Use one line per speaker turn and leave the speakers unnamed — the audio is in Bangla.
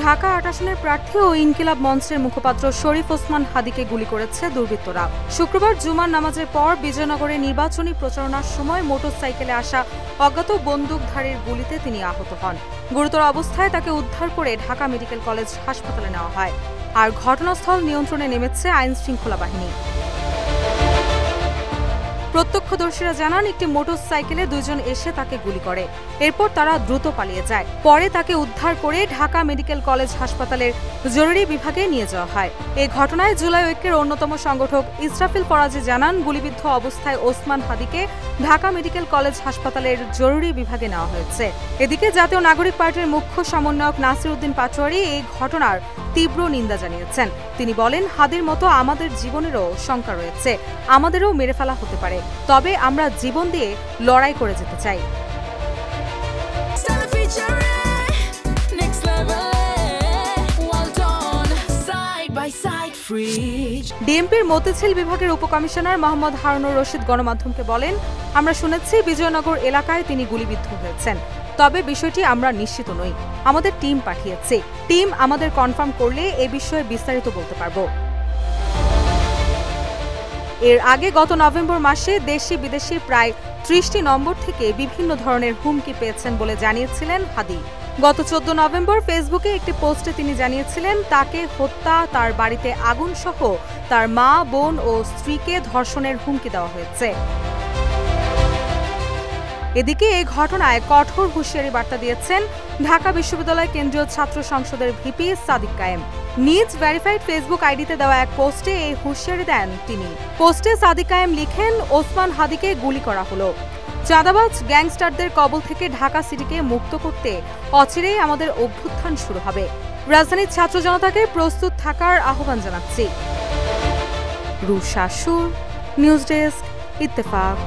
ঢাকা ৮ আসনের প্রার্থী ও ইনকিলাব মঞ্চের মুখপাত্র শরীফ ওসমান হাদিকে গুলি করেছে দুর্বৃত্তরা। শুক্রবার জুমার নামাজের পর বিজয়নগরে নির্বাচনী প্রচারণার সময় মোটরসাইকেলে আসা অজ্ঞাত বন্দুকধারীর গুলিতে তিনি আহত হন। গুরুতর অবস্থায় তাকে উদ্ধার করে ঢাকা মেডিকেল কলেজ হাসপাতালে নেওয়া হয়। আর ঘটনাস্থল নিয়ন্ত্রণে নেমেছে আইন শৃঙ্খলা বাহিনী। প্রত্যক্ষদর্শীরা জানান, একটি মোটরসাইকেলে দুইজন এসে তাকে গুলি করে। এরপর তারা দ্রুত পালিয়ে যায়। পরে তাকে উদ্ধার করে ঢাকা মেডিকেল কলেজ হাসপাতালের জরুরি বিভাগে নিয়ে যাওয়া হয়। এই ঘটনায় জুলাই ঐক্যের অন্যতম সংগঠক ইসরাফিল ফরাজি জানান, গুলিবিদ্ধ অবস্থায় ওসমান হাদিকে ঢাকা মেডিকেল কলেজ হাসপাতালের জরুরি বিভাগে নেওয়া হয়েছে। এদিকে জাতীয় নাগরিক পার্টির মুখ্য সমন্বয়ক নাসির উদ্দিন পাটোয়ারি এই ঘটনার তীব্র নিন্দা জানিয়েছেন। তিনি বলেন, হাদির মতো আমাদের জীবনেরও শঙ্কা রয়েছে, আমাদেরও মেরে ফেলা হতে পারে, তবে আমরা জীবন দিয়ে লড়াই করে যেতে চাই। ডিএমপির মতিঝিল বিভাগের উপকমিশনার মোহাম্মদ হারুনুর রশিদ গণমাধ্যমকে বলেন, আমরা শুনেছি বিজয়নগর এলাকায় তিনি গুলিবিদ্ধ হয়েছেন, তবে বিষয়টি আমরা নিশ্চিত নই। আমাদের টিম পাঠিয়েছে, টিম আমাদের কনফার্ম করলে এ বিষয়ে বিস্তারিত বলতে পারব। এর আগে গত নভেম্বর মাসে দেশি বিদেশি প্রায় ৩০টি নম্বর থেকে বিভিন্ন ধরনের হুমকি পেয়েছেন বলে জানিয়েছিলেন হাদি। গত ১৪ নভেম্বর ফেসবুকে একটি পোস্টে তিনি জানিয়েছিলেন, তাকে হত্যা, তার বাড়িতে আগুন সহ তার মা, বোন ও স্ত্রীকে ধর্ষণের হুমকি দেওয়া হয়েছে। এদিকে এই ঘটনায় কঠোর হুঁশিয়ারি বার্তা দিয়েছেন ঢাকা বিশ্ববিদ্যালয় কেন্দ্রীয় ছাত্র সংসদের ভিপি সাদিক কায়েম। নিজ ভেরিফাইড ফেসবুক আইডিতে দেওয়া এক পোস্টে এই হুঁশিয়ারি দেন তিনি। পোস্টে সাদিক কায়েম লিখেন, ওসমান হাদিকে গুলি করা হলো। চাঁদাবাজ গ্যাংস্টারদের কবল থেকে ঢাকা সিটিকে মুক্ত করতে অচিরেই আমাদের অভ্যুত্থান শুরু হবে। রাজধানীর ছাত্র জনতাকে প্রস্তুত থাকার আহ্বান জানাচ্ছি। রুশা সুর, নিউজ ডেস্ক, ইত্তেফাক।